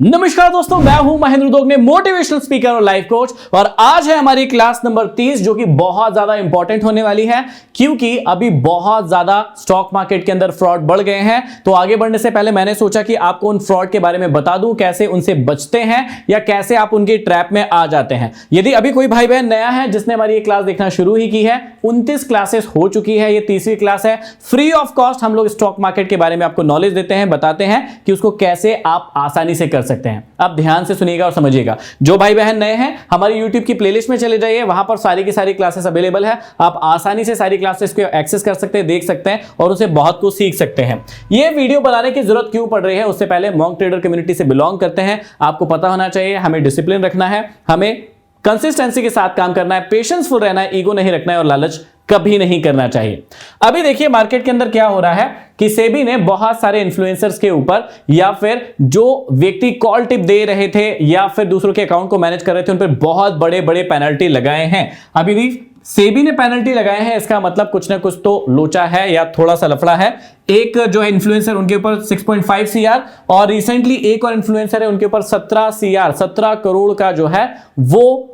नमस्कार दोस्तों, मैं हूं महेंद्र दोगने, मोटिवेशनल स्पीकर और लाइफ कोच। और आज है हमारी क्लास नंबर 30 जो कि बहुत ज्यादा इंपॉर्टेंट होने वाली है, क्योंकि अभी बहुत ज्यादा स्टॉक मार्केट के अंदर फ्रॉड बढ़ गए हैं। तो आगे बढ़ने से पहले मैंने सोचा कि आपको उन फ्रॉड के बारे में बता दूं, कैसे उनसे बचते हैं या कैसे आप उनके ट्रैप में आ जाते हैं। यदि अभी कोई भाई बहन नया है जिसने हमारी ये क्लास देखना शुरू ही की है, 29 क्लासेस हो चुकी है, ये 30वीं क्लास है। फ्री ऑफ कॉस्ट हम लोग स्टॉक मार्केट के बारे में आपको नॉलेज देते हैं, बताते हैं कि उसको कैसे आप आसानी से कर सकते हैं। आप ध्यान से सुनिएगा और समझिएगा। जो भाई बहन नए हैं, हमारी YouTube की प्लेलिस्ट में चले जाइए, वहां पर सारी की सारी क्लासेस अवेलेबल है। आप आसानी से सारी क्लासेस को एक्सेस कर सकते हैं, देख सकते हैं और उसे बहुत कुछ सीख सकते हैं। ये वीडियो बनाने की जरूरत क्यों पड़ रही है, उससे पहले मॉन्क ट्रेडर कम्युनिटी से बिलोंग करते हैं, आपको पता होना चाहिए हमें डिसिप्लिन रखना है, हमें कंसिस्टेंसी के साथ काम करना है, पेशेंसफुल रहना है, ईगो नहीं रखना है और लालच कभी नहीं करना चाहिए। अभी देखिए मार्केट के अंदर क्या हो रहा है कि सेबी ने बहुत सारे इन्फ्लुएंसर्स के ऊपर या फिर जो व्यक्ति कॉल टिप दे रहे थे या फिर दूसरों के अकाउंट को मैनेज कर रहे थे, उन पर बहुत बड़े बड़े पेनल्टी लगाए हैं। अभी भी सेबी ने पेनल्टी लगाए हैं, इसका मतलब कुछ ना कुछ तो लोचा है या थोड़ा सा लफड़ा है। एक जो है इन्फ्लुएंसर, उनके ऊपर 6.5 CR और रिसेंटली एक और इन्फ्लुएंसर है, उनके ऊपर 17 CR 17 करोड़ का जो है वो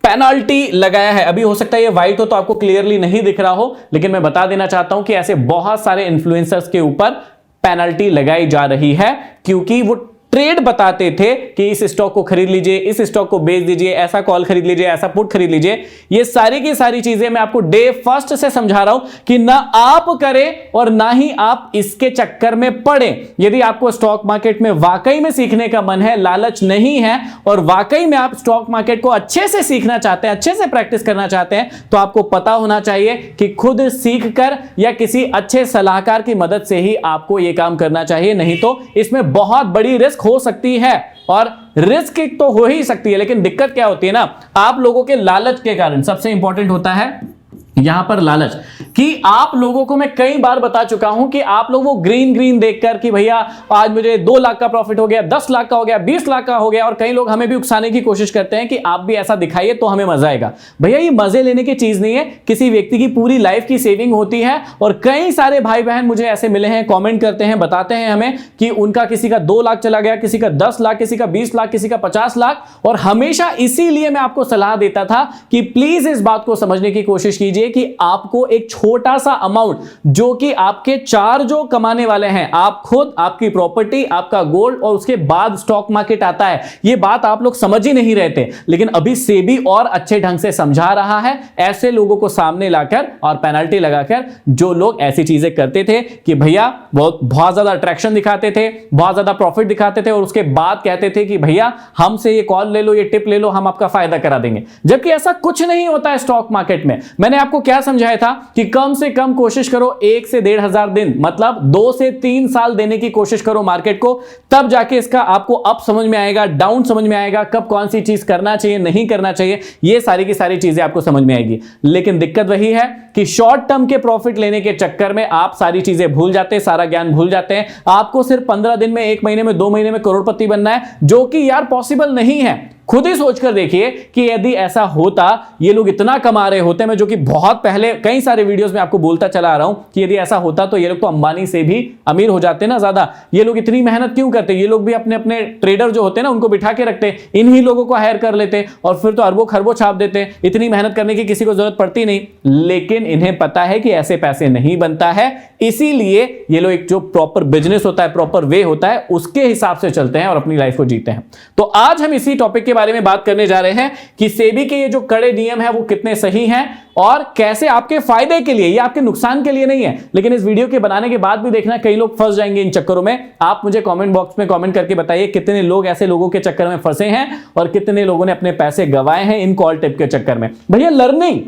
पेनल्टी लगाया है। अभी हो सकता है ये व्हाइट हो तो आपको क्लियरली नहीं दिख रहा हो, लेकिन मैं बता देना चाहता हूं कि ऐसे बहुत सारे इन्फ्लुएंसर्स के ऊपर पेनल्टी लगाई जा रही है, क्योंकि वो ट्रेड बताते थे कि इस स्टॉक को खरीद लीजिए, इस स्टॉक को बेच दीजिए, ऐसा कॉल खरीद लीजिए, ऐसा पुट खरीद लीजिए। ये सारी की सारी चीजें मैं आपको डे फर्स्ट से समझा रहा हूं कि ना आप करें और ना ही आप इसके चक्कर में पड़े। यदि आपको स्टॉक मार्केट में वाकई में सीखने का मन है, लालच नहीं है और वाकई में आप स्टॉक मार्केट को अच्छे से सीखना चाहते हैं, अच्छे से प्रैक्टिस करना चाहते हैं, तो आपको पता होना चाहिए कि खुद सीख कर या किसी अच्छे सलाहकार की मदद से ही आपको यह काम करना चाहिए। नहीं तो इसमें बहुत बड़ी रिस्क हो सकती है, और रिस्क तो हो ही सकती है, लेकिन दिक्कत क्या होती है ना, आप लोगों के लालच के कारण। सबसे इंपॉर्टेंट होता है यहां पर लालच, कि आप लोगों को मैं कई बार बता चुका हूं कि आप लोग वो ग्रीन देखकर कि भैया आज मुझे 2 लाख का प्रॉफिट हो गया, 10 लाख का हो गया, 20 लाख का हो गया, और कई लोग हमें भी उकसाने की कोशिश करते हैं कि आप भी ऐसा दिखाइए तो हमें मजा आएगा। भैया ये मजे लेने की चीज नहीं है, किसी व्यक्ति की पूरी लाइफ की सेविंग होती है। और कई सारे भाई बहन मुझे ऐसे मिले हैं, कॉमेंट करते हैं, बताते हैं हमें कि उनका किसी का 2 लाख चला गया, किसी का 10 लाख, किसी का 20 लाख, किसी का 50 लाख। और हमेशा इसीलिए मैं आपको सलाह देता था कि प्लीज इस बात को समझने की कोशिश कीजिए कि आपको एक छोटा सा अमाउंट, जो कि आपके 4 जो कमाने वाले हैं, आप खुद, आपकी प्रॉपर्टी, आपका गोल्ड और उसके बाद स्टॉक मार्केट आता है, ये बात आप लोग समझ ही नहीं रहते। लेकिन अभी सेबी और अच्छे ढंग से समझा रहा है, ऐसे लोगों को सामने लाकर और पेनल्टी लगाकर, जो लोग ऐसी चीजें करते थे कि भैया बहुत ज्यादा अट्रैक्शन दिखाते थे, बहुत ज्यादा प्रॉफिट दिखाते थे और उसके बाद कहते थे कि भैया हमसे ये कॉल ले लो, ये टिप ले लो, हम आपका फायदा करा देंगे। जबकि ऐसा कुछ नहीं होता है स्टॉक मार्केट में। मैंने आपको क्या समझाया था कि कम से कम कोशिश करो 1 से 1,500 दिन, मतलब 2 से 3 साल देने की कोशिश करो मार्केट को, तब जाके इसका आपको अप समझ में आएगा, डाउन समझ में आएगा, कब कौन सी चीज करना चाहिए, नहीं करना चाहिए, ये सारी की सारी चीजें आपको समझ में आएगी। लेकिन दिक्कत वही है कि शॉर्ट टर्म के प्रॉफिट लेने के चक्कर में आप सारी चीजें भूल जाते हैं, सारा ज्ञान भूल जाते हैं। आपको सिर्फ 15 दिन में, 1 महीने में, 2 महीने में करोड़पति बनना है, जो कि यार पॉसिबल नहीं है। खुद ही सोचकर देखिए कि यदि ऐसा होता, ये लोग इतना कमा रहे होते, मैं जो कि बहुत पहले कई सारे वीडियोस में आपको बोलता चला आ रहा हूं कि यदि ऐसा होता तो ये लोग तो अंबानी से भी अमीर हो जाते ना ज्यादा। ये लोग इतनी मेहनत क्यों करते? ये लोग भी अपने अपने ट्रेडर जो होते ना, उनको बिठा के रखते, इन्हीं लोगों को हायर कर लेते और फिर तो अरबों खरबों छाप देते। इतनी मेहनत करने की किसी को जरूरत पड़ती नहीं, लेकिन इन्हें पता है कि ऐसे पैसे नहीं बनता है, इसीलिए ये लोग एक जो प्रॉपर बिजनेस होता है, प्रॉपर वे होता है, उसके हिसाब से चलते हैं और अपनी लाइफ को जीते हैं। तो आज हम इसी टॉपिक के बारे में बात करने जा रहे हैं कि सेबी के ये जो कड़े नियम है वो कितने सही हैं और कैसे आपके फायदे के लिए, ये आपके नुकसान के लिए नहीं है। लेकिन इस वीडियो के बनाने के बाद भी देखना, कई लोग फंस जाएंगे इन चक्करों में। आप मुझे कमेंट बॉक्स में कमेंट करके बताइए कितने लोग ऐसे लोगों के चक्कर में फंसे हैं और कितने लोगों ने अपने पैसे गंवाए हैं इन कॉल टिप के चक्कर में। भैया लर्निंग,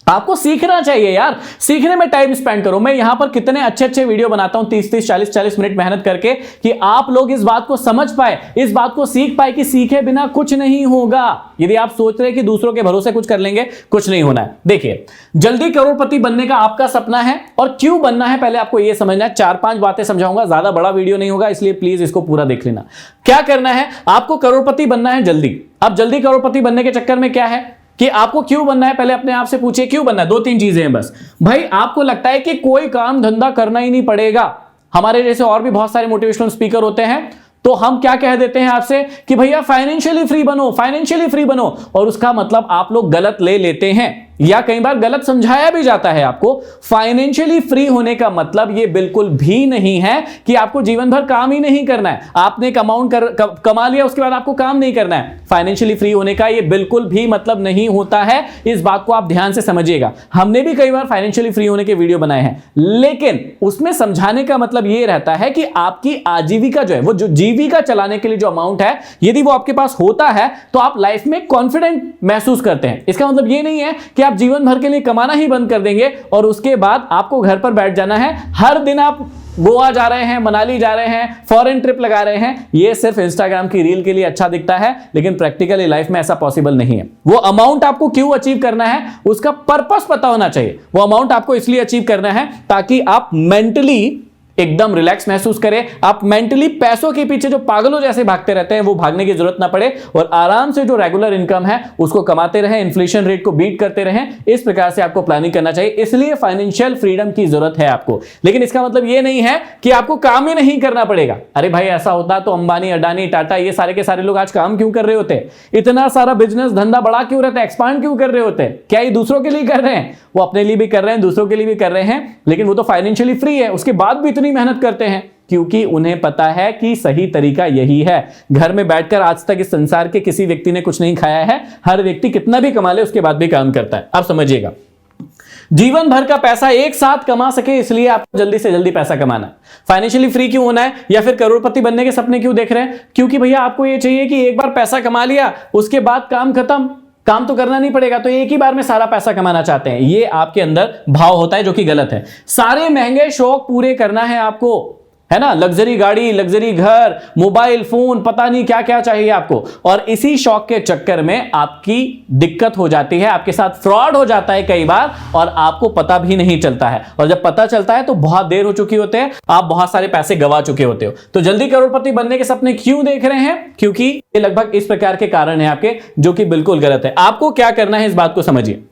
आपको सीखना चाहिए यार, सीखने में टाइम स्पेंड करो। मैं यहां पर कितने अच्छे अच्छे वीडियो बनाता हूं, 30-30, 40-40 मिनट मेहनत करके, कि आप लोग इस बात को समझ पाए, इस बात को सीख पाए कि सीखे बिना कुछ नहीं होगा। यदि आप सोच रहे हैं कि दूसरों के भरोसे कुछ कर लेंगे, कुछ नहीं होना है। देखिए, जल्दी करोड़पति बनने का आपका सपना है और क्यों बनना है, पहले आपको यह समझना है। 4-5 बातें समझाऊंगा, ज्यादा बड़ा वीडियो नहीं होगा, इसलिए प्लीज इसको पूरा देख लेना। क्या करना है, आपको करोड़पति बनना है जल्दी। अब जल्दी करोड़पति बनने के चक्कर में क्या है कि आपको क्यों बनना है, पहले अपने आप से पूछिए क्यों बनना है। 2-3 चीजें हैं बस। भाई आपको लगता है कि कोई काम धंधा करना ही नहीं पड़ेगा, हमारे जैसे और भी बहुत सारे मोटिवेशनल स्पीकर होते हैं, तो हम क्या कह देते हैं आपसे कि भैया फाइनेंशियली फ्री बनो, फाइनेंशियली फ्री बनो, और उसका मतलब आप लोग गलत ले लेते हैं या कई बार गलत समझाया भी जाता है आपको। फाइनेंशियली फ्री होने का मतलब यह बिल्कुल भी नहीं है कि आपको जीवन भर काम ही नहीं करना है, आपने कमा लिया उसके बाद आपको काम नहीं करना है। फाइनेंशियली फ्री होने का यह बिल्कुल भी मतलब नहीं होता है, इस बात को आप ध्यान से समझिएगा। हमने भी कई बार फाइनेंशियली फ्री होने के वीडियो बनाए हैं, लेकिन उसमें समझाने का मतलब यह रहता है कि आपकी आजीविका जो है, वो जो जीविका चलाने के लिए जो अमाउंट है, यदि वो आपके पास होता है तो आप लाइफ में कॉन्फिडेंट महसूस करते हैं। इसका मतलब यह नहीं है कि आप जीवन भर के लिए कमाना ही बंद कर देंगे और उसके बाद आपको घर पर बैठ जाना है, हर दिन आप गोवा जा रहे हैं, मनाली जा रहे हैं, फॉरेन ट्रिप लगा रहे हैं। ये सिर्फ इंस्टाग्राम की रील के लिए अच्छा दिखता है, लेकिन प्रैक्टिकली लाइफ में ऐसा पॉसिबल नहीं है। वो अमाउंट आपको क्यों अचीव करना है, उसका पर्पस पता होना चाहिए। वो अमाउंट आपको इसलिए अचीव करना है ताकि आप मेंटली एकदम रिलैक्स महसूस करें, आप मेंटली पैसों के पीछे जो पागलों जैसे भागते रहते हैं वो भागने की जरूरत ना पड़े, और आराम से जो रेगुलर इनकम है उसको कमाते रहें, इन्फ्लेशन रेट को बीट करते रहें। इस प्रकार से आपको प्लानिंग करना चाहिए, इसलिए फाइनेंशियल फ्रीडम की जरूरत है आपको। लेकिन इसका मतलब ये नहीं है कि आपको काम ही नहीं करना पड़ेगा। अरे भाई ऐसा होता तो अंबानी, अडानी, टाटा, ये सारे के सारे लोग आज काम क्यों कर रहे होते? इतना सारा बिजनेस धंधा बड़ा क्यों रहता है, एक्सपांड क्यों कर रहे होते? क्या ये दूसरों के लिए कर रहे हैं? वो अपने लिए भी कर रहे हैं, दूसरों के लिए भी कर रहे हैं, लेकिन वो तो फाइनेंशियली फ्री है, उसके बाद भी इतनी मेहनत करते हैं क्योंकि उन्हें पता है कि सही तरीका यही है। घर में बैठकर आज तक इस संसार के किसी व्यक्ति ने कुछ नहीं खाया है, हर व्यक्ति कितना भी कमा ले उसके बाद भी काम करता है। आप समझिएगा, जीवन भर का पैसा एक साथ कमा सके इसलिए आपको जल्दी से जल्दी पैसा कमाना है। फाइनेंशियली फ्री क्यों होना है या फिर करोड़पति बनने के सपने क्यों देख रहे हैं? क्योंकि भैया आपको यह चाहिए कि एक बार पैसा कमा लिया उसके बाद काम खत्म, काम तो करना नहीं पड़ेगा, तो एक ही बार में सारा पैसा कमाना चाहते हैं। ये आपके अंदर भाव होता है जो कि गलत है। सारे महंगे शौक पूरे करना है आपको, है ना, लग्जरी गाड़ी, लग्जरी घर, मोबाइल फोन, पता नहीं क्या क्या चाहिए आपको, और इसी शौक के चक्कर में आपकी दिक्कत हो जाती है, आपके साथ फ्रॉड हो जाता है कई बार और आपको पता भी नहीं चलता है, और जब पता चलता है तो बहुत देर हो चुकी होते हैं, आप बहुत सारे पैसे गवा चुके होते हो। तो जल्दी करोड़पति बनने के सपने क्यों देख रहे हैं? क्योंकि ये लगभग इस प्रकार के कारण है आपके, जो कि बिल्कुल गलत है। आपको क्या करना है इस बात को समझिए।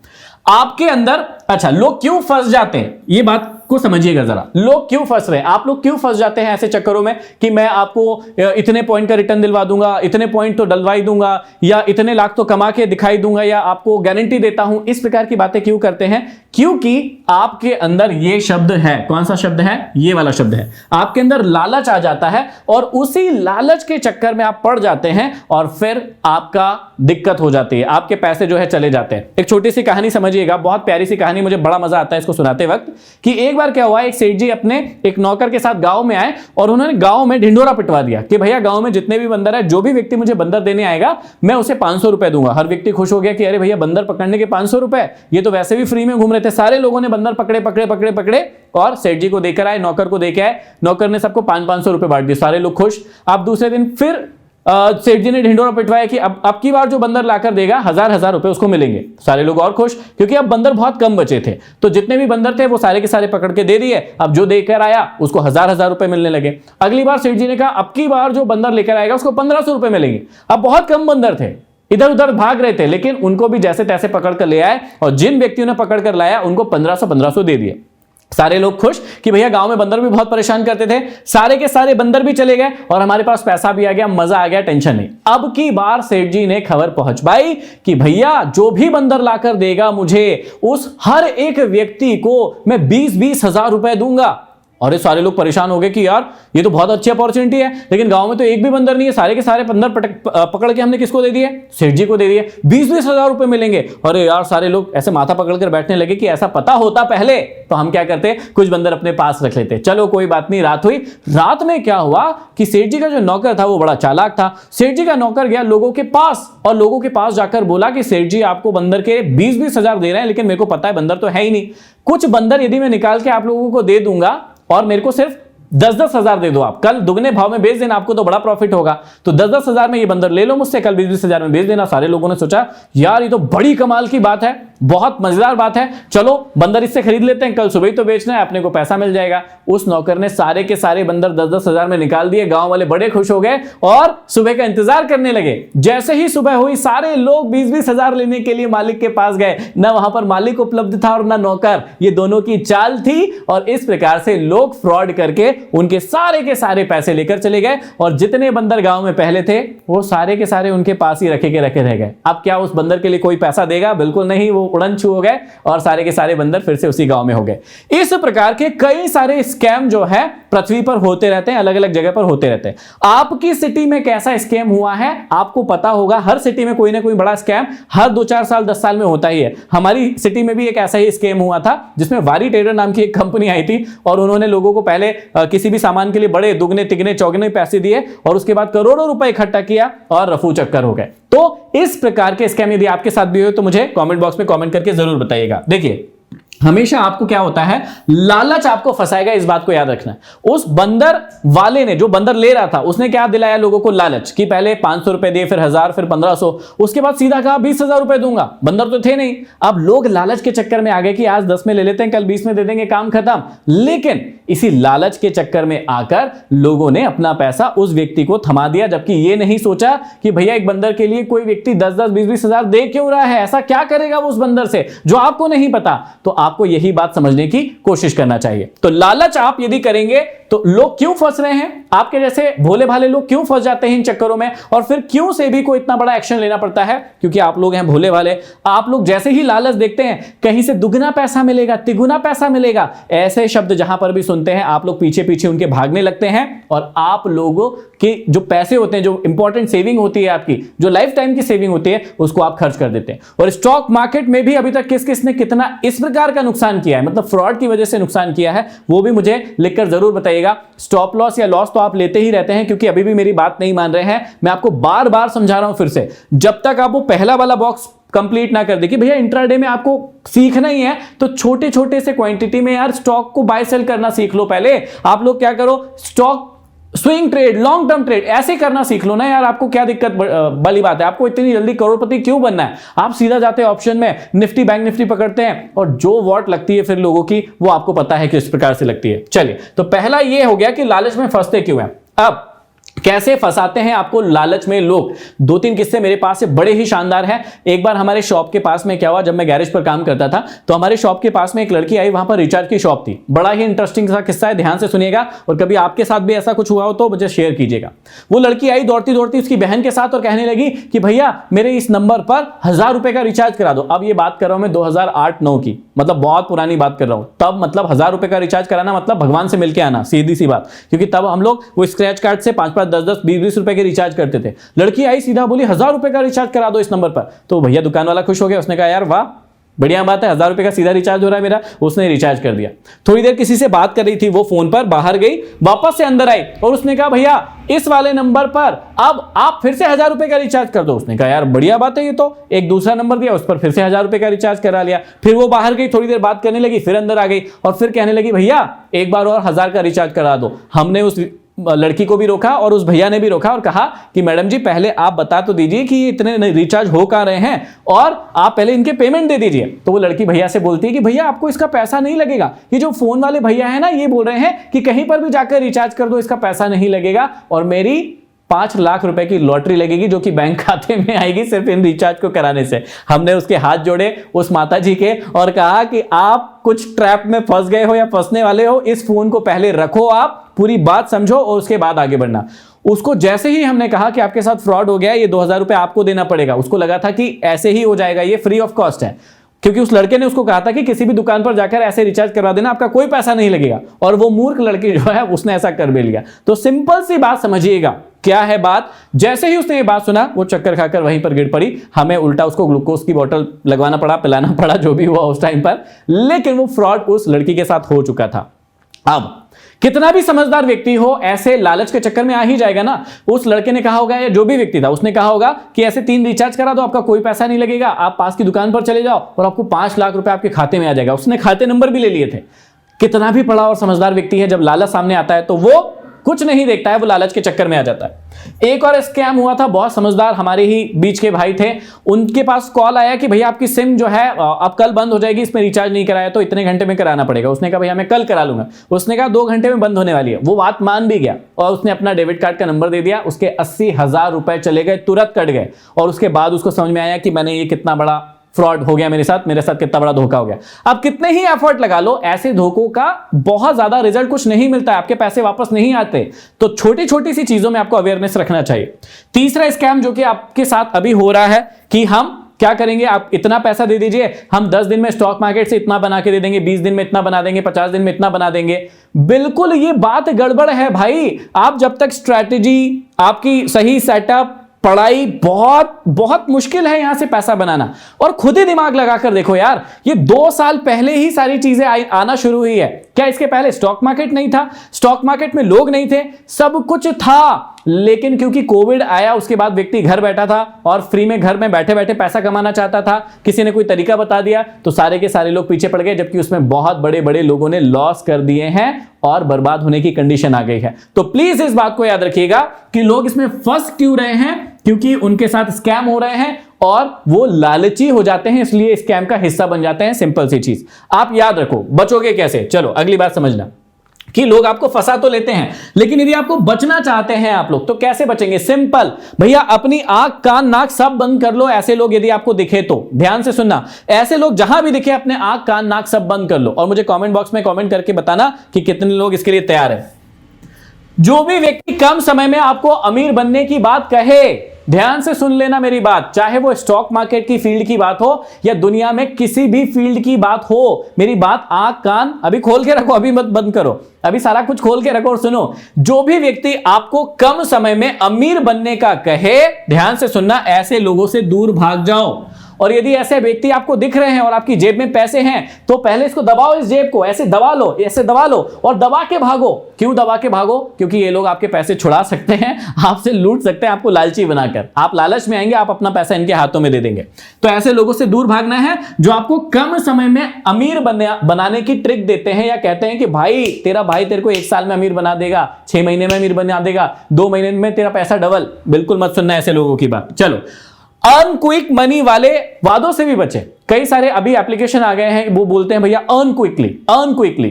आपके अंदर, अच्छा, लोग क्यों फंस जाते हैं, ये बात को समझिएगा जरा। लोग क्यों फंस रहे हैं, आप लोग क्यों फंस जाते हैं ऐसे चक्करों में कि मैं आपको इतने पॉइंट का रिटर्न दिलवा दूंगा, इतने पॉइंट तो डलवाई दूंगा, या इतने लाख तो कमा के दिखाई दूंगा, या आपको गारंटी देता हूं। इस प्रकार की बातें क्यों करते हैं? क्योंकि आपके अंदर ये शब्द है, कौन सा शब्द है? ये वाला शब्द है। आपके अंदर लालच आ जाता है और उसी लालच के चक्कर में आप पड़ जाते हैं और फिर आपका दिक्कत हो जाती है, आपके पैसे जो है चले जाते हैं। एक छोटी सी कहानी समझिएगा, बहुत प्यारी सी कहानी, मुझे बड़ा मजा आता है इसको सुनाते वक्त। कि एक बार क्या हुआ, एक सेठ जी अपने एक नौकर के साथ गांव में आए और उन्होंने गांव में ढिंढोरा पिटवा दिया कि भैया गांव में जितने भी बंदर है, जो भी व्यक्ति मुझे बंदर देने आएगा मैं उसे 500 रुपए दूंगा। हर व्यक्ति खुश हो गया कि अरे भैया बंदर पकड़ने के 500 रुपए, ये तो वैसे भी फ्री में घूम रहे थे। सारे लोगों ने बंदर पकड़े पकड़े पकड़े पकड़े और सेठ जी को देकर आए, नौकर को देके आए, नौकर ने सबको 500 रुपए बांट दिए, सारे लोग खुश। अब दूसरे दिन फिर सेठ जी ने ढिंडोरा पिटवाया कि अब की बार जो बंदर लाकर देगा 1000 रुपए उसको मिलेंगे। सारे लोग और खुश, क्योंकि अब बंदर बहुत कम बचे थे, तो जितने भी बंदर थे वो सारे के सारे पकड़ के दे दिए। अब जो देकर आया उसको 1000 रुपए मिलने लगे। अगली बार सेठ जी ने कहा अब की बार जो बंदर लेकर आएगा उसको 1500 रुपए मिलेंगे। अब बहुत कम बंदर थे, इधर उधर भाग रहे थे, लेकिन उनको भी जैसे तैसे पकड़ कर ले आए और जिन व्यक्तियों ने पकड़ कर लाया उनको 1500 दे दिए। सारे लोग खुश कि भैया गांव में बंदर भी बहुत परेशान करते थे, सारे के सारे बंदर भी चले गए और हमारे पास पैसा भी आ गया, मजा आ गया, टेंशन नहीं। अब की बार सेठ जी ने खबर पहुंचवाई कि भैया जो भी बंदर लाकर देगा मुझे, उस हर एक व्यक्ति को मैं 20-20 हजार रुपए दूंगा। और ये सारे लोग परेशान हो गए कि यार ये तो बहुत अच्छी अपॉर्चुनिटी है, लेकिन गांव में तो एक भी बंदर नहीं है, सारे के सारे बंदर पकड़ के हमने किसको दे दिए? सेठ जी को दे दिए। 20-20 हजार रुपए मिलेंगे। अरे यार, सारे लोग ऐसे माथा पकड़कर बैठने लगे कि ऐसा पता होता पहले तो हम क्या करते, कुछ बंदर अपने पास रख लेते। चलो कोई बात नहीं, रात हुई। रात में क्या हुआ कि सेठ जी का जो नौकर था वो बड़ा चालाक था। सेठ जी का नौकर गया लोगों के पास और लोगों के पास जाकर बोला कि सेठ जी आपको बंदर के 20-20 हजार दे रहे हैं, लेकिन मेरे को पता है बंदर तो है ही नहीं। कुछ बंदर यदि मैं निकाल के आप लोगों को दे दूंगा और मेरे को सिर्फ 10-10 हजार दे दो, आप कल दुगने भाव में बेच देना, आपको तो बड़ा प्रॉफिट होगा। तो 10-10 हजार में ये बंदर ले लो मुझसे, कल 20-20 हजार में बेच देना। सारे लोगों ने सोचा यार ये तो बड़ी कमाल की बात है, बहुत मजेदार बात है, चलो बंदर इससे खरीद लेते हैं, कल सुबह ही तो बेचना है, अपने को पैसा मिल जाएगा। उस नौकर ने सारे के सारे बंदर 10-10 हजार में निकाल दिए। गांव वाले बड़े खुश हो गए और सुबह का इंतजार करने लगे। जैसे ही सुबह हुई सारे लोग 20-20 हजार लेने के लिए मालिक के पास गए। ना वहां पर मालिक उपलब्ध था और ना नौकर, ये दोनों की चाल थी और इस प्रकार से लोग फ्रॉड करके उनके सारे के सारे पैसे लेकर चले गए और जितने बंदर गांव में पहले थे वो सारे के सारे उनके पास ही रखे के रखे रह गए। अब क्या उस बंदर के लिए कोई पैसा देगा? बिल्कुल नहीं, वो उड़न छू हो गए और सारे के सारे बंदर फिर से उसी गांव में हो गए। इस प्रकार के कई सारे स्कैम जो है पृथ्वी पर होते रहते हैं, अलग अलग जगह पर होते रहते हैं। आपकी सिटी में कैसा स्कैम हुआ है आपको पता होगा। हर सिटी में कोई ना कोई बड़ा स्कैम हर 2-4 साल 10 साल में होता ही है। हमारी सिटी में भी एक ऐसा ही स्कैम हुआ था जिसमें वारी ट्रेडर नाम की एक कंपनी आई थी और उन्होंने लोगों को पहले किसी भी सामान के लिए बड़े दुगने तिगने चौगने पैसे दिए और उसके बाद करोड़ों रुपए इकट्ठा किया और रफू चक्कर हो गए। तो इस प्रकार के स्कैम यदि आपके साथ भी हो तो मुझे कमेंट बॉक्स में कमेंट करके जरूर बताइएगा। देखिए, हमेशा आपको क्या होता है, लालच आपको फंसाएगा, इस बात को याद रखना। उस बंदर वाले ने, जो बंदर ले रहा था, उसने क्या दिलाया लोगों को? लालच कि पहले 500 रुपए दिए, फिर 1000, फिर 1500, उसके बाद सीधा कहा 20,000 रुपए दूंगा। बंदर तो थे नहीं। अब लोग लालच के चक्कर में आ गए कि आज 10 में ले लेते हैं, कल 20 में दे देंगे, काम खत्म। लेकिन इसी लालच के चक्कर में आकर लोगों ने अपना पैसा उस व्यक्ति को थमा दिया, जबकि ये नहीं सोचा कि भैया एक बंदर के लिए कोई व्यक्ति 10-10, 20-20 हजार दे क्यों रहा है, ऐसा क्या करेगा वो उस बंदर से जो आपको नहीं पता। तो आपको यही बात समझने की कोशिश करना चाहिए। तो लालच आप यदि करेंगे तो लोग क्यों फंस रहे हैं, आपके जैसे भोले भाले लोग क्यों फंस जाते हैं इन चक्करों में, और फिर क्यों से भी को इतना बड़ा एक्शन लेना पड़ता है? क्योंकि आप लोग हैं भोले भाले। आप लोग जैसे ही लालच देखते हैं कहीं से दुगना पैसा मिलेगा, तिगुना पैसा मिलेगा, ऐसे शब्द जहां पर भी सुनते हैं आप लोग पीछे पीछे उनके भागने लगते हैं और आप लोगों के जो पैसे होते हैं, जो इंपॉर्टेंट सेविंग होती है आपकी, जो लाइफ टाइम की सेविंग होती है, उसको आप खर्च कर देते हैं। और स्टॉक मार्केट में भी अभी तक किस किस ने कितना इस प्रकार का नुकसान किया है, मतलब फ्रॉड की वजह से नुकसान किया है, वो भी मुझे लिखकर जरूर बताइएगा। स्टॉप लॉस या लॉस तो आप लेते ही रहते हैं, क्योंकि अभी भी मेरी बात नहीं मान रहे हैं। मैं आपको बार बार समझा रहा हूं फिर से, जब तक आप वो पहला वाला बॉक्स कंप्लीट ना कर दे कि भैया इंट्राडे में आपको सीखना ही है, तो छोटे छोटे से क्वांटिटी में यार स्टॉक को बाय सेल करना सीख लो। पहले आप लोग क्या करो, stock swing trade, long term trade ऐसे करना सीख लो ना यार। आपको क्या दिक्कत वाली बात है? आपको इतनी जल्दी करोड़पति क्यों बनना है? आप सीधा जाते हैं ऑप्शन में, निफ्टी बैंक निफ्टी पकड़ते हैं और जो वॉट लगती है फिर लोगों की, वो आपको पता है किस प्रकार से लगती है। चलिए, तो पहला ये हो गया कि लालच में फंसते क्यों हैं। अब कैसे फंसाते हैं आपको लालच में लोग? 2-3 किस्से मेरे पास से बड़े ही शानदार हैं। एक बार हमारे शॉप के पास में क्या हुआ, जब मैं गैरेज पर काम करता था तो हमारे शॉप के पास में एक लड़की आई, वहां पर रिचार्ज की शॉप थी। बड़ा ही इंटरेस्टिंग सा किस्सा है, ध्यान से सुनिएगा, और कभी आपके साथ भी ऐसा कुछ हुआ हो तो मुझे शेयर कीजिएगा। वो लड़की आई दौड़ती दौड़ती उसकी बहन के साथ और कहने लगी कि भैया मेरे इस नंबर पर 1000 रुपए का रिचार्ज करा दो। अब ये बात कर रहा हूं मैं 2008-9 की, मतलब बहुत पुरानी बात कर रहा हूं। तब मतलब 1000 रुपए का रिचार्ज कराना मतलब भगवान से मिलकर आना, सीधी सी बात। क्योंकि तब हम लोग वो स्क्रैच कार्ड से 5-5, 10-10, 20-20 रुपए के रिचार्ज करते थे। लड़की आई सीधा बोली 1000 रुपए का रिचार्ज करा दो इस नंबर पर। तो भैया दुकान वाला खुश हो गया, उसने कहा यार वाह बढ़िया बात है, 1000 रुपए का सीधा रिचार्ज हो रहा है मेरा। उसने रिचार्ज कर दिया। थोड़ी देर किसी से बात कर रही थी वो फोन पर, बाहर गई, वापस से अंदर आई और उसने कहा भैया इस वाले नंबर पर अब आप फिर से 1000 रुपए का रिचार्ज कर दो। उसने कहा यार बढ़िया बात है, ये तो एक दूसरा नंबर दिया, उस पर फिर से 1000 रुपए का रिचार्ज करा लिया। फिर वो बाहर गई, थोड़ी देर बात करने लगी, फिर अंदर आ गई और फिर कहने लगी भैया एक बार और 1000 का रिचार्ज करा दो। हमने उस लड़की को भी रोका और उस भैया ने भी रोका और कहा कि मैडम जी पहले आप बता तो दीजिए कि इतने रिचार्ज हो कहां रहे हैं और आप पहले इनके पेमेंट दे दीजिए। तो वो लड़की भैया से बोलती है कि भैया आपको इसका पैसा नहीं लगेगा, ये जो फोन वाले भैया है ना ये बोल रहे हैं कि कहीं पर भी जाकर रिचार्ज कर दो, इसका पैसा नहीं लगेगा और मेरी 5 लाख रुपए की लॉटरी लगेगी जो कि बैंक खाते में आएगी सिर्फ इन रिचार्ज को कराने से। हमने उसके हाथ जोड़े उस माता जी के और कहा कि आप कुछ ट्रैप में फंस गए हो या फंसने वाले हो, इस फोन को पहले रखो, आप पूरी बात समझो और उसके बाद आगे बढ़ना। उसको जैसे ही हमने कहा कि आपके साथ फ्रॉड हो गया, ये 2000 रुपए आपको देना पड़ेगा, उसको लगा था कि ऐसे ही हो जाएगा, ये फ्री ऑफ कॉस्ट है, क्योंकि उस लड़के ने उसको कहा था कि किसी भी दुकान पर जाकर ऐसे रिचार्ज करवा देना, आपका कोई पैसा नहीं लगेगा। और वो मूर्ख लड़की जो है उसने ऐसा कर भी लिया। तो सिंपल सी बात समझिएगा क्या है बात। जैसे ही उसने ये बात सुना वो चक्कर खाकर वहीं पर गिर पड़ी। हमें उल्टा उसको ग्लूकोज की बोतल लगवाना पड़ा, पिलाना पड़ा, जो भी हुआ उस टाइम पर, लेकिन वो फ्रॉड उस लड़की के साथ हो चुका था। अब कितना भी समझदार व्यक्ति हो ऐसे लालच के चक्कर में आ ही जाएगा ना। उस लड़के ने कहा होगा या जो भी व्यक्ति था उसने कहा होगा कि ऐसे 3 रिचार्ज करा दो, आपका कोई पैसा नहीं लगेगा, आप पास की दुकान पर चले जाओ और आपको 5 लाख रुपए आपके खाते में आ जाएगा। उसने खाते नंबर भी ले लिए थे। कितना भी पढ़ा और समझदार व्यक्ति है, जब लालच सामने आता है तो वो कुछ नहीं देखता है, वो लालच के चक्कर में आ जाता है। एक और स्कैम हुआ था, बहुत समझदार हमारे ही बीच के भाई थे, उनके पास कॉल आया कि भैया आपकी सिम जो है अब कल बंद हो जाएगी, इसमें रिचार्ज नहीं कराया तो इतने घंटे में कराना पड़ेगा। उसने कहा भैया मैं कल करा लूंगा। उसने कहा 2 घंटे में बंद होने वाली है। वो बात मान भी गया और उसने अपना डेबिट कार्ड का नंबर दे दिया। उसके 80,000 रुपए चले गए, तुरंत कट गए। और उसके बाद उसको समझ में आया कि मैंने ये कितना बड़ा फ्रॉड हो गया मेरे साथ कितना बड़ा धोखा हो गया। अब कितने ही एफर्ट लगा लो, ऐसे धोखों का बहुत ज्यादा रिजल्ट कुछ नहीं मिलता है, आपके पैसे वापस नहीं आते। तो छोटी छोटी सी चीजों में आपको अवेयरनेस रखना चाहिए। तीसरा स्कैम जो कि आपके साथ अभी हो रहा है कि हम क्या करेंगे, आप इतना पैसा दे दीजिए, हम 10 दिन में स्टॉक मार्केट से इतना बना के दे देंगे, 20 दिन में इतना बना देंगे, 50 दिन में इतना बना देंगे। बिल्कुल ये बात गड़बड़ है भाई। आप जब तक स्ट्रैटेजी, आपकी सही सेटअप, पढ़ाई, बहुत बहुत मुश्किल है यहां से पैसा बनाना। और खुद ही दिमाग लगाकर देखो यार, ये 2 साल पहले ही सारी चीजें आना शुरू हुई है। क्या इसके पहले स्टॉक मार्केट नहीं था? स्टॉक मार्केट में लोग नहीं थे, सब कुछ था, लेकिन क्योंकि कोविड आया उसके बाद व्यक्ति घर बैठा था और फ्री में घर में बैठे बैठे पैसा कमाना चाहता था। किसी ने कोई तरीका बता दिया तो सारे के सारे लोग पीछे पड़ गए, जबकि उसमें बहुत बड़े बड़े लोगों ने लॉस कर दिए हैं और बर्बाद होने की कंडीशन आ गई है। तो प्लीज इस बात को याद रखिएगा कि लोग इसमें फंस क्यों रहे हैं, क्योंकि उनके साथ स्कैम हो रहे हैं और वो लालची हो जाते हैं, इसलिए स्कैम का हिस्सा बन जाते हैं। सिंपल सी चीज आप याद रखो। बचोगे कैसे? चलो अगली बात समझना कि लोग आपको फंसा तो लेते हैं, लेकिन यदि आपको बचना चाहते हैं आप लोग, तो कैसे बचेंगे? सिंपल भैया, अपनी आंख कान नाक सब बंद कर लो। ऐसे लोग यदि आपको दिखे तो ध्यान से सुनना, ऐसे लोग जहां भी दिखे अपने आंख कान नाक सब बंद कर लो और मुझे कमेंट बॉक्स में कमेंट करके बताना कि कितने लोग इसके लिए तैयार हैं। जो भी व्यक्ति कम समय में आपको अमीर बनने की बात कहे, ध्यान से सुन लेना मेरी बात, चाहे वो स्टॉक मार्केट की फील्ड की बात हो या दुनिया में किसी भी फील्ड की बात हो, मेरी बात आंख कान अभी खोल के रखो, अभी मत बंद करो, अभी सारा कुछ खोल के रखो और सुनो। जो भी व्यक्ति आपको कम समय में अमीर बनने का कहे, ध्यान से सुनना, ऐसे लोगों से दूर भाग जाओ। और यदि ऐसे व्यक्ति आपको दिख रहे हैं और आपकी जेब में पैसे हैं, तो पहले इसको दबाओ, इस जेब को ऐसे दबा लो, ऐसे दबा लो और दबा के भागो। क्यों दबा के भागो? क्योंकि ये लोग आपके पैसे छुड़ा सकते हैं, आपसे लूट सकते हैं, आपको लालची बनाकर। आप लालच में आएंगे, आप अपना पैसा इनके हाथों में दे देंगे। तो ऐसे लोगों से दूर भागना है जो आपको कम समय में अमीर बनाने की ट्रिक देते हैं या कहते हैं कि भाई तेरा भाई तेरे को 1 साल में अमीर बना देगा, 6 महीने में अमीर बना देगा, 2 महीने में तेरा पैसा डबल। बिल्कुल मत सुनना ऐसे लोगों की बात। चलो, अर्न क्विक मनी वाले वादों से भी बचे। कई सारे अभी एप्लीकेशन आ गए हैं, वो बोलते हैं भैया अर्न क्विकली,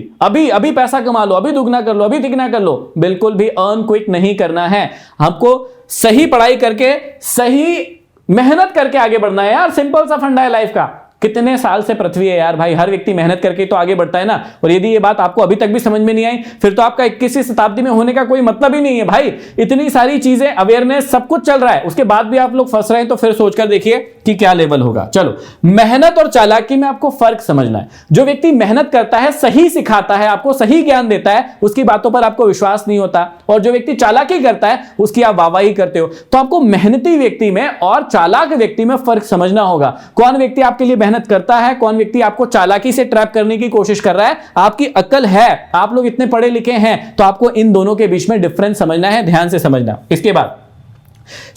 अभी पैसा कमा लो, अभी दुगना कर लो, अभी तिगना कर लो। बिल्कुल भी अर्न क्विक नहीं करना है। हमको सही पढ़ाई करके, सही मेहनत करके आगे बढ़ना है यार। सिंपल सा फंडा है लाइफ का। कितने साल से पृथ्वी है यार भाई, हर व्यक्ति मेहनत करके तो आगे बढ़ता है ना। और यदि ये बात आपको अभी तक भी समझ में नहीं आई, फिर तो आपका 21वीं शताब्दी में होने का कोई मतलब ही नहीं है भाई। इतनी सारी चीजें, अवेयरनेस, सब कुछ चल रहा है, उसके बाद भी आप लोग फंस रहे हैं, तो फिर सोचकर देखिए कि क्या लेवल होगा। चलो, मेहनत और चालाकी में आपको फर्क समझना है। जो व्यक्ति मेहनत करता है, सही सिखाता है, आपको सही ज्ञान देता है, उसकी बातों पर आपको विश्वास नहीं होता। और जो व्यक्ति चालाकी करता है, उसकी आप वाहवाही करते हो। तो आपको मेहनती व्यक्ति में और चालाक व्यक्ति में फर्क समझना होगा। कौन व्यक्ति आपके लिए मेहनत करता है, कौन व्यक्ति आपको चालाकी से ट्रैप करने की कोशिश कर रहा है। आपकी अक्ल है, आप लोग इतने पढ़े लिखे हैं, तो आपको इन दोनों के बीच में डिफरेंस समझना है। ध्यान से समझना। इसके बाद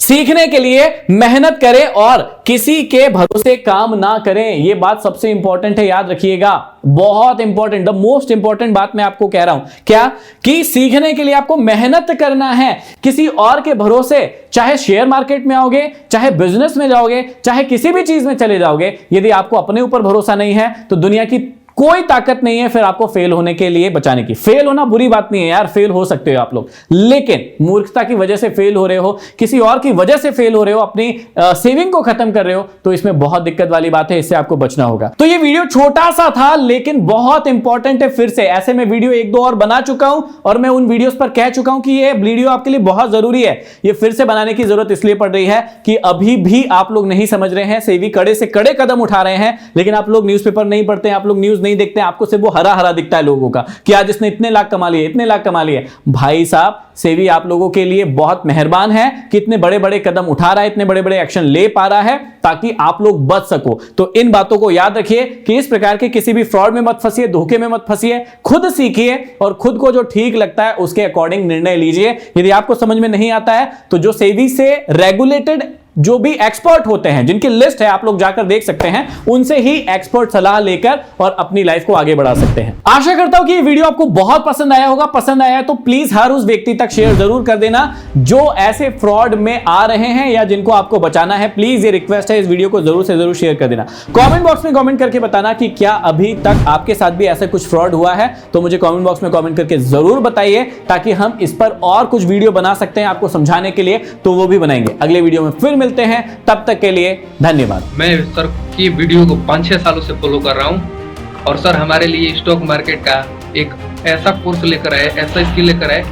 सीखने के लिए मेहनत करें और किसी के भरोसे काम ना करें। यह बात सबसे इंपॉर्टेंट है, याद रखिएगा, बहुत इंपॉर्टेंट, द मोस्ट इंपॉर्टेंट बात मैं आपको कह रहा हूं। क्या? कि सीखने के लिए आपको मेहनत करना है, किसी और के भरोसे। चाहे शेयर मार्केट में आओगे, चाहे बिजनेस में जाओगे, चाहे किसी भी चीज में चले जाओगे, यदि आपको अपने ऊपर भरोसा नहीं है तो दुनिया की कोई ताकत नहीं है फिर आपको फेल होने के लिए बचाने की। फेल होना बुरी बात नहीं है यार, फेल हो सकते हो आप लोग, लेकिन मूर्खता की वजह से फेल हो रहे हो, किसी और की वजह से फेल हो रहे हो, अपनी सेविंग को खत्म कर रहे हो, तो इसमें बहुत दिक्कत वाली बात है। इससे आपको बचना होगा। तो ये वीडियो छोटा सा था लेकिन बहुत इंपॉर्टेंट है। फिर से ऐसे मैं वीडियो 1-2 और बना चुका हूं और मैं उन वीडियोस पर कह चुका हूं कि ये वीडियो आपके लिए बहुत जरूरी है। ये फिर से बनाने की जरूरत इसलिए पड़ रही है कि अभी भी आप लोग नहीं समझ रहे हैं। सेबी कड़े से कड़े कदम उठा रहे हैं, लेकिन आप लोग न्यूज़पेपर नहीं पढ़ते हैं, आप लोग न्यूज नहीं देखते हैं। आपको सिर्फ वो हरा हरा दिखता है लोगों का कि आज इसने इतने लाख कमा लिए, इतने लाख कमा लिए। भाई साहब, सेबी आप लोगों के लिए बहुत मेहरबान है कि इतने बड़े बड़े कदम उठा रहा है, इतने बड़े बड़े एक्शन ले पा रहा है ताकि आप लोग बच सको। तो इन बातों को याद रखिए कि इस प्रकार के किसी भी फ्रॉड में मत फंसिए, धोखे में मत फंसिए। खुद सीखिए और खुद को जो ठीक लगता है उसके अकॉर्डिंग निर्णय लीजिए। यदि आपको समझ में नहीं आता है तो जो सेबी से रेगुलेटेड जो भी एक्सपर्ट होते हैं, जिनकी लिस्ट है आप लोग जाकर देख सकते हैं, उनसे ही एक्सपर्ट सलाह लेकर और अपनी लाइफ को आगे बढ़ा सकते हैं। आशा करता हूं कि ये वीडियो आपको बहुत पसंद आया होगा। पसंद आया तो प्लीज हर उस व्यक्ति तक शेयर जरूर कर देना जो ऐसे फ्रॉड में आ रहे हैं या जिनको आपको बचाना है। प्लीज ये रिक्वेस्ट है, इस वीडियो को जरूर से जरूर शेयर कर देना। कमेंट बॉक्स में कमेंट करके बताना कि क्या अभी तक आपके साथ भी ऐसा कुछ फ्रॉड हुआ है, तो मुझे कमेंट बॉक्स में कमेंट करके जरूर बताइए ताकि हम इस पर और कुछ वीडियो बना सकते हैं आपको समझाने के लिए, तो वो भी बनाएंगे। अगले वीडियो में फिर मिलते हैं, तब तक के लिए धन्यवाद। मैं सर की वीडियो को 5-6 सालों से फॉलो कर रहा हूँ और सर हमारे लिए स्टॉक मार्केट का एक ऐसा कोर्स लेकर आए, ऐसा स्किल लेकर आए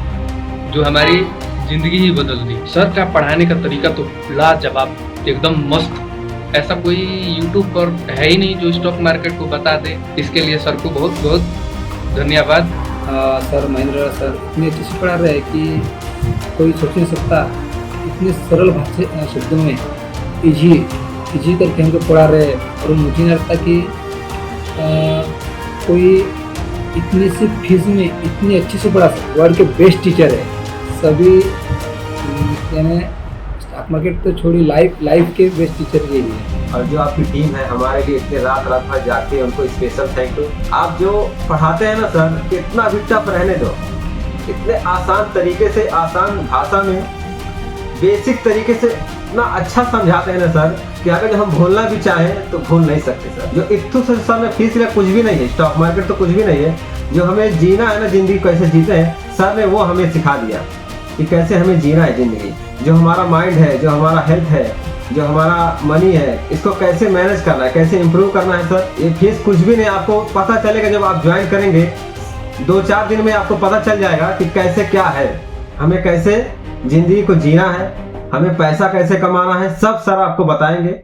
जो हमारी जिंदगी ही बदल दी। सर का पढ़ाने का तरीका तो लाजवाब, एकदम मस्त। ऐसा कोई यूट्यूब पर है ही नहीं जो स्टॉक मार्केट को बता दे। इसके लिए सर को बहुत बहुत धन्यवाद। सर महेंद्र सर इतने अच्छे से पढ़ा रहे हैं कि कोई सोच नहीं सकता। इतने सरल भाषा शब्दों में इजी करके हमको पढ़ा रहे हैं और मुझे नहीं लगता कि कोई इतनी सी फीस में इतनी अच्छे से पढ़ा सकता। वर्ल्ड के बेस्ट टीचर है सभी, यानी स्टॉक मार्केट तो छोड़ी लाइफ के बेस्ट टीचर यही है। और जो आपकी टीम है हमारे लिए इतने रात भर जाके उनको स्पेशल थैंक यू। आप जो पढ़ाते हैं ना सर, कितना भी टफ रहने दो, इतने आसान तरीके से, आसान भाषा में, बेसिक तरीके से इतना अच्छा समझाते हैं ना सर कि अगर जो हम भूलना भी चाहें तो भूल नहीं सकते सर। जो इतू से सर में फीस या कुछ भी नहीं है, स्टॉक मार्केट तो कुछ भी नहीं है। जो हमें जीना है ना, जिंदगी कैसे जीते हैं, सर ने वो हमें सिखा दिया कि कैसे हमें जीना है जिंदगी। जो हमारा माइंड है, जो हमारा हेल्थ है, जो हमारा मनी है, इसको कैसे मैनेज करना है, कैसे इम्प्रूव करना है सर। ये फीस कुछ भी नहीं, आपको पता चलेगा जब आप ज्वाइन करेंगे। 2-4 दिन में आपको पता चल जाएगा कि कैसे क्या है, हमें कैसे जिंदगी को जीना है, हमें पैसा कैसे कमाना है, सब सर आपको बताएंगे।